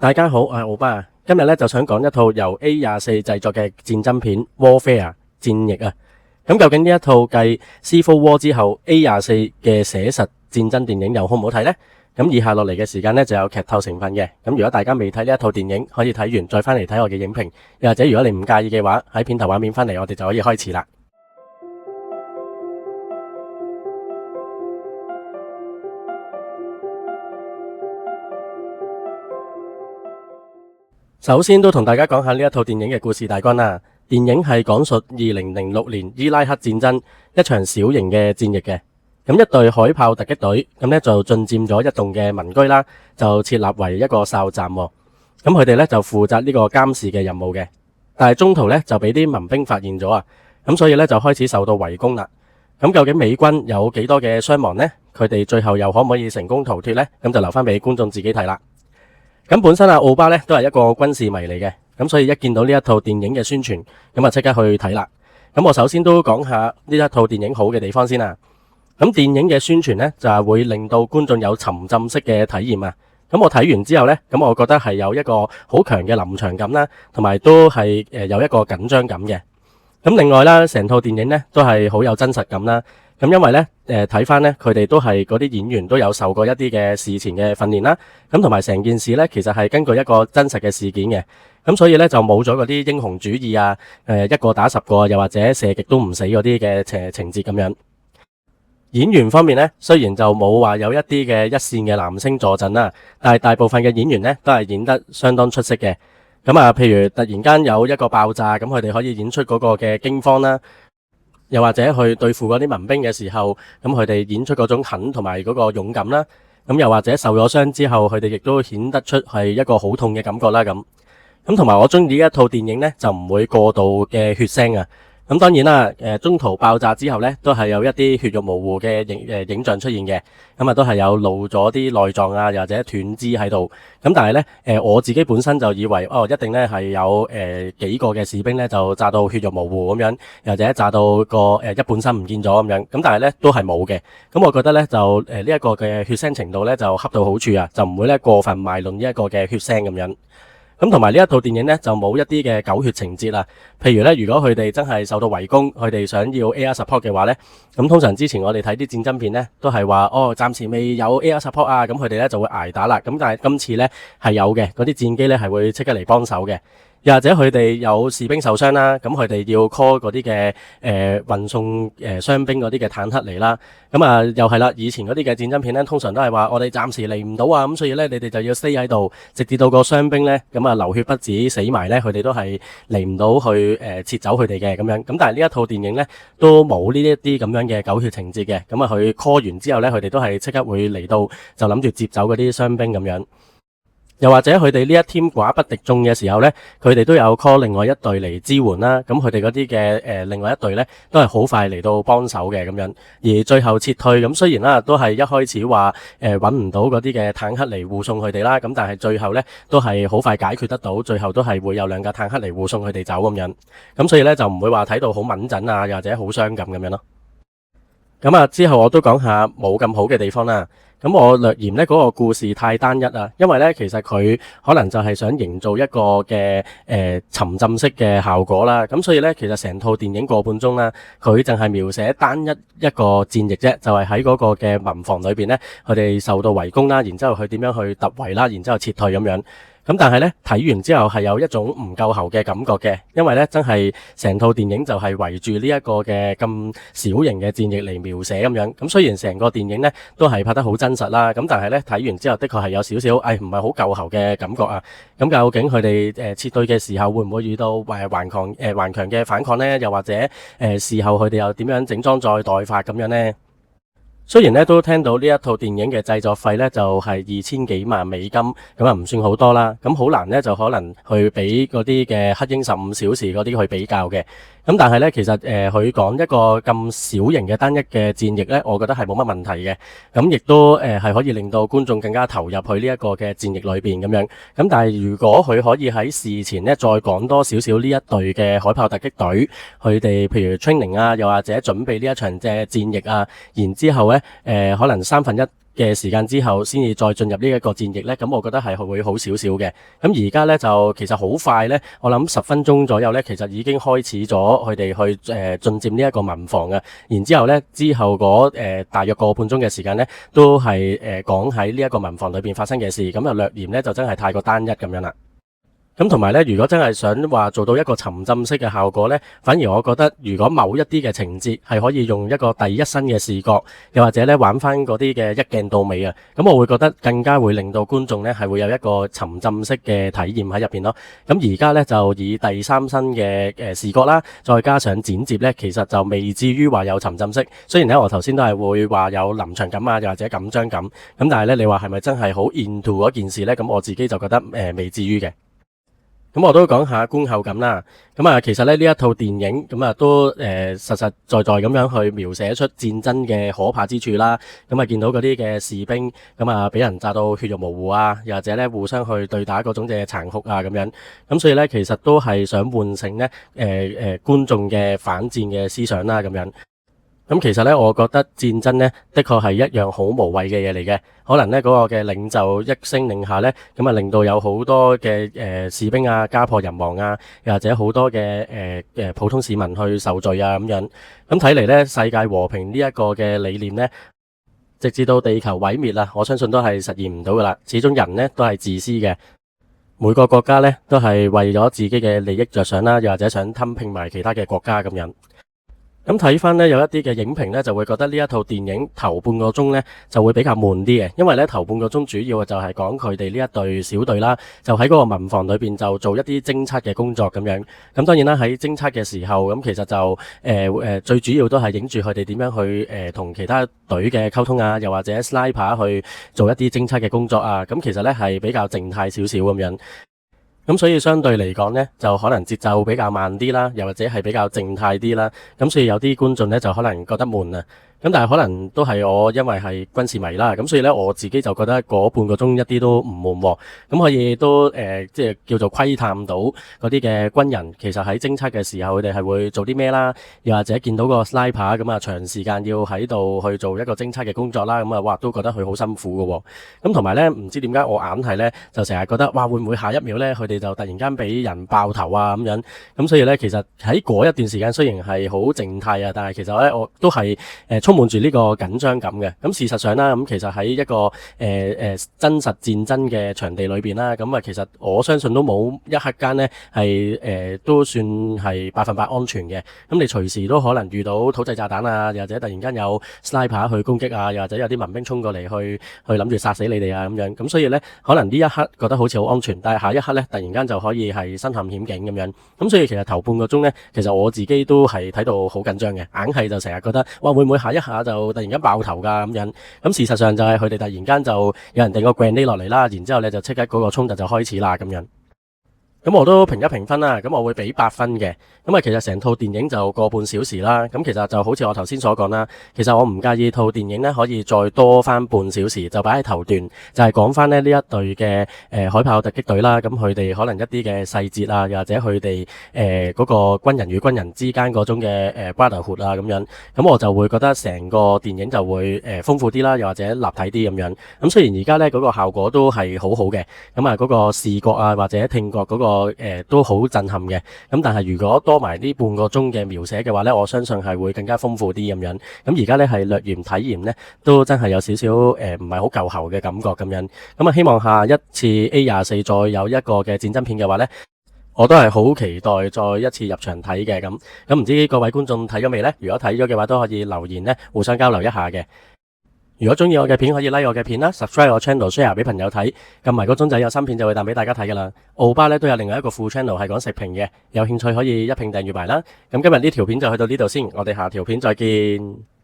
大家好，我係奧巴，今日咧就想講一套由 A24製作嘅戰爭片 Warfare 戰役啊。咁究竟呢一套繼 Civil War 之後 A24嘅寫實戰爭電影又好唔好睇呢？咁以下落嚟嘅時間呢就有劇透成分嘅。咁如果大家未睇呢一套電影，可以睇完再翻嚟睇我嘅影評，又或者如果你唔介意嘅話，喺片頭畫面翻嚟，我哋就可以開始啦。首先都同大家講下呢一套電影嘅故事大綱啦。電影係講述2006年伊拉克戰爭一場小型嘅戰役嘅。咁一隊海豹突擊隊咁呢就進佔咗一棟嘅民居啦，就設立為一個哨站。咁佢哋呢就負責呢個監視嘅任務嘅。但係中途呢就俾啲民兵發現咗啊，咁所以呢就開始受到圍攻啦。咁究竟美軍有幾多嘅傷亡呢？佢哋最後又可唔可以成功逃脫呢？咁就留翻俾觀眾自己睇啦。咁本身奧巴呢都係一個軍事迷嚟嘅，咁所以一見到呢一套電影嘅宣傳，咁啊即刻去睇啦。咁我首先都講下呢一套電影好嘅地方先啦。咁電影嘅宣傳呢，就係會令到觀眾有沉浸式嘅體驗啊。咁我睇完之後呢，咁我覺得係有一個好強嘅臨場感啦，同埋都係有一個緊張感嘅。咁另外啦，成套電影呢都係好有真實感啦。咁因為呢，睇翻呢，佢哋都係嗰啲演員都有受過一啲嘅事前嘅訓練啦。咁同埋成件事呢，其實係根據一個真實嘅事件嘅。咁所以呢，就冇咗嗰啲英雄主義啊，一個打10個，又或者射極都唔死嗰啲嘅情節咁樣。演員方面呢，雖然就冇話有一啲嘅一線嘅男星坐鎮啦，但係大部分嘅演員呢，都係演得相當出色嘅。咁啊，譬如突然間有一個爆炸，咁佢哋可以演出嗰個嘅驚慌啦。又或者去對付嗰啲民兵嘅時候，咁佢哋演出嗰種狠同埋嗰個勇敢啦。咁又或者受咗傷之後，佢哋亦都顯得出係一個好痛嘅感覺啦。咁同埋我中意呢一套電影呢，就唔會過度嘅血腥啊。咁當然啦，中途爆炸之後呢，都係有一啲血肉模糊嘅影像出現嘅。咁啊，都係有露咗啲內臟啊，又或者斷肢喺度。咁但係呢，我自己本身就以為一定呢係有幾個嘅士兵呢就炸到血肉模糊咁樣，又或者炸到個一半身唔見咗咁樣。咁但係呢都係冇嘅。咁我覺得呢，就呢一個嘅血腥程度呢就恰到好處啊，就唔會呢過分賣弄呢一個嘅血腥咁樣。咁同埋呢一套電影呢，就冇一啲嘅狗血情節啦。譬如呢，如果佢哋真係受到圍攻，佢哋想要 air support 嘅話呢，咁通常之前我哋睇啲戰爭片呢，都係話暫時未有 air support 啊，咁佢哋呢就會捱打啦。咁但係今次呢係有嘅，嗰啲戰機呢係會即刻嚟幫手嘅。又或者佢哋有士兵受傷啦，咁佢哋要 call 嗰啲嘅運送傷兵嗰啲嘅坦克嚟啦。咁啊又係啦，以前嗰啲嘅戰爭片呢，通常都係話我哋暫時嚟唔到啊，咁所以呢，你哋就要 stay 喺度，直至到個傷兵呢，咁啊流血不止死埋呢，佢哋都係嚟唔到去撤走佢哋嘅咁樣。咁但係呢一套電影呢，都冇呢一啲咁樣嘅狗血情節嘅。咁啊佢 call 完之後呢，佢哋都係即刻會嚟到，就諗住接走嗰啲傷兵咁樣。又或者佢哋呢一 team 寡不敵眾嘅時候呢，佢哋都有 call 另外一隊嚟支援啦。咁佢哋嗰啲嘅另外一隊呢，都係好快嚟到幫手嘅咁樣。而最後撤退咁，雖然啦都係一開始話揾唔到嗰啲嘅坦克嚟護送佢哋啦，咁但係最後呢，都係好快解決得到，最後都係會有2架坦克嚟護送佢哋走咁樣。咁所以呢，就唔會話睇到好敏感啊，又或者好傷感咁樣咯。咁啊，之後我都講下冇咁好嘅地方啦。咁我略嫌呢嗰個故事太單一啦，因為呢其實佢可能就係想營造一個嘅沉浸式嘅效果啦。咁所以呢，其實成套電影個半鐘啦，佢淨係描寫單一個戰役啫，就係喺嗰個嘅民房裏邊呢，佢哋受到圍攻啦，然之後佢點樣去突圍啦，然之後撤退咁樣。咁但係呢，睇完之後係有一種唔夠喉嘅感覺嘅，因為呢真係成套電影就係圍住呢一個嘅咁小型嘅戰役嚟描寫咁樣。咁雖然成個電影呢都係拍得好真實啦，咁但係呢睇完之後的確係有少少唔係好夠喉嘅感覺啊。咁究竟佢哋撤退嘅時候會唔會遇到頑強嘅反抗呢？又或者事後佢哋又點樣整裝再代發咁樣呢？雖然咧都聽到呢一套電影嘅製作費咧就係2000幾萬美金，咁啊唔算好多啦，咁好難咧就可能去俾嗰啲嘅黑鷹15小時嗰啲去比較嘅。咁但係咧，其實佢講一個咁小型嘅單一嘅戰役咧，我覺得係冇乜問題嘅。咁亦都係可以令到觀眾更加投入去呢一個嘅戰役裏邊咁樣。咁但係如果佢可以喺事前咧再講多少少呢一隊嘅海豹突擊隊，佢哋譬如 training 啊，又或者準備呢一場嘅戰役啊，然之後咧可能1/3嘅時間之後，先至再進入呢一個戰役呢，咁我覺得係會好少少嘅。咁而家呢，就其實好快呢，我諗10分鐘左右呢，其實已經開始咗佢哋去進佔呢一個民房嘅。然之後呢，之後嗰大約個半鐘嘅時間呢，都係講喺呢一個民房裏邊發生嘅事。咁啊略嫌呢，就真係太過單一咁樣啦。咁同埋咧，如果真係想話做到一個沉浸式嘅效果咧，反而我覺得如果某一啲嘅情節係可以用一個第一身嘅視覺，又或者咧玩翻嗰啲嘅一鏡到尾啊，咁我會覺得更加會令到觀眾咧係會有一個沉浸式嘅體驗喺入邊咯。咁而家咧就以第三身嘅視覺啦，再加上剪接咧，其實就未至於話有沉浸式。雖然咧我頭先都係會話有臨場感啊，又或者緊張感，咁但係咧你話係咪真係好 into 嗰件事咧？咁我自己就覺得未至於嘅。咁我都講下觀後感啦。咁啊，其實咧呢一套電影咁啊都實實在在咁樣去描寫出戰爭嘅可怕之處啦。咁啊見到嗰啲嘅士兵咁啊俾人炸到血肉模糊啊，又或者咧互相去對打嗰種嘅殘酷啊咁樣。咁所以咧其實都係想喚醒咧觀眾嘅反戰嘅思想啦咁樣。咁其實咧，我覺得戰爭咧，的確係一樣好無謂嘅嘢嚟嘅。可能咧嗰個嘅領袖一聲令下咧，咁啊令到有好多嘅士兵啊家破人亡啊，又或者好多嘅普通市民去受罪啊咁樣。咁睇嚟咧，世界和平呢一個嘅理念咧，直至到地球毀滅啦，我相信都係實現唔到噶啦。始終人咧都係自私嘅，每個國家咧都係為咗自己嘅利益着想啦，又或者想吞併埋其他嘅國家咁樣。咁睇翻呢，有一啲嘅影評呢，就會覺得呢一套電影頭半個鐘呢就會比較悶啲嘅，因為呢頭半個鐘主要就係講佢哋呢一隊小隊啦，就喺嗰個民房裏邊就做一啲偵測嘅工作咁樣。咁當然啦，喺偵測嘅時候，咁其實就最主要都係影住佢哋點樣去同其他隊嘅溝通啊，又或者 sniper 去做一啲偵測嘅工作啊。咁其實呢係比較靜態少少咁樣。咁所以相對嚟講呢，就可能節奏比較慢啲啦，又或者係比較靜態啲啦。咁所以有啲觀眾呢，就可能覺得悶啊。咁但係可能都係我因為係軍事迷啦，咁所以咧我自己就覺得嗰半個鐘一啲都唔悶喎。咁可以都即係叫做窺探到嗰啲嘅軍人其實喺偵測嘅時候佢哋係會做啲咩啦，又或者見到個 sniper 咁啊長時間要喺度去做一個偵測嘅工作啦，咁啊哇都覺得佢好辛苦㗎喎。咁同埋咧唔知點解我硬係咧就成日覺得哇會唔會下一秒咧佢哋就突然間俾人爆頭啊咁樣。咁所以咧其實喺嗰一段時間雖然係好靜態啊，但係其實咧我都係充滿住呢個緊張感嘅。咁事實上啦，咁其實喺一個真實戰爭嘅場地裏邊啦，咁啊其實我相信都冇一刻間呢係都算係100%安全嘅。咁你隨時都可能遇到土製炸彈啊，又或者突然間有 sniper 去攻擊啊，又或者有啲民兵衝過嚟去諗住殺死你哋啊咁樣。咁所以呢，可能呢一刻覺得好似好安全，但係下一刻呢，突然間就可以係身陷險境咁樣。咁所以其實頭半個鐘呢，其實我自己都係睇到好緊張嘅，硬係就成日覺得哇會唔會下一下就突然間爆頭㗎咁樣。咁事實上就係佢哋突然間就有人掟個 grenade 落嚟啦，然之後咧就即刻嗰個衝突就開始啦咁樣。咁我都評一評分啦，咁我會俾8分嘅。咁啊，其實成套電影就個半小時啦。咁其實就好似我頭先所講啦，其實我唔介意套電影呢可以再多翻半小時，就擺喺頭段，就係講翻呢一隊嘅海豹突擊隊啦。咁佢哋可能一啲嘅細節啊，又或者佢哋嗰個軍人與軍人之間嗰種嘅brotherhood啊咁樣。咁我就會覺得成個電影就會豐富啲啦，又或者立體啲咁樣。咁雖然而家呢嗰個效果都係好好嘅，咁啊嗰個視覺啊或者聽覺嗰個都好震撼嘅。咁但係如果多埋呢半個鐘嘅描寫嘅話呢，我相信係會更加豐富啲咁樣。咁而家呢係略嫌體驗呢都真係有少少唔係好夠喉嘅感覺咁樣。咁啊希望下一次 A24 再有一個嘅戰爭片嘅話呢，我都係好期待再一次入場睇嘅。咁唔知各位觀眾睇咗未呢？如果睇咗嘅話都可以留言呢互相交流一下嘅。如果中意我嘅片可以 like 我嘅片啦 ，subscribe 我 channel share 俾朋友睇，撳埋個鐘仔有新片就會彈俾大家睇噶啦。澳巴咧都有另外一個副 channel 係講食評嘅，有興趣可以一併訂閱埋啦。咁今日呢條片就去到呢度先，我哋下條片再見。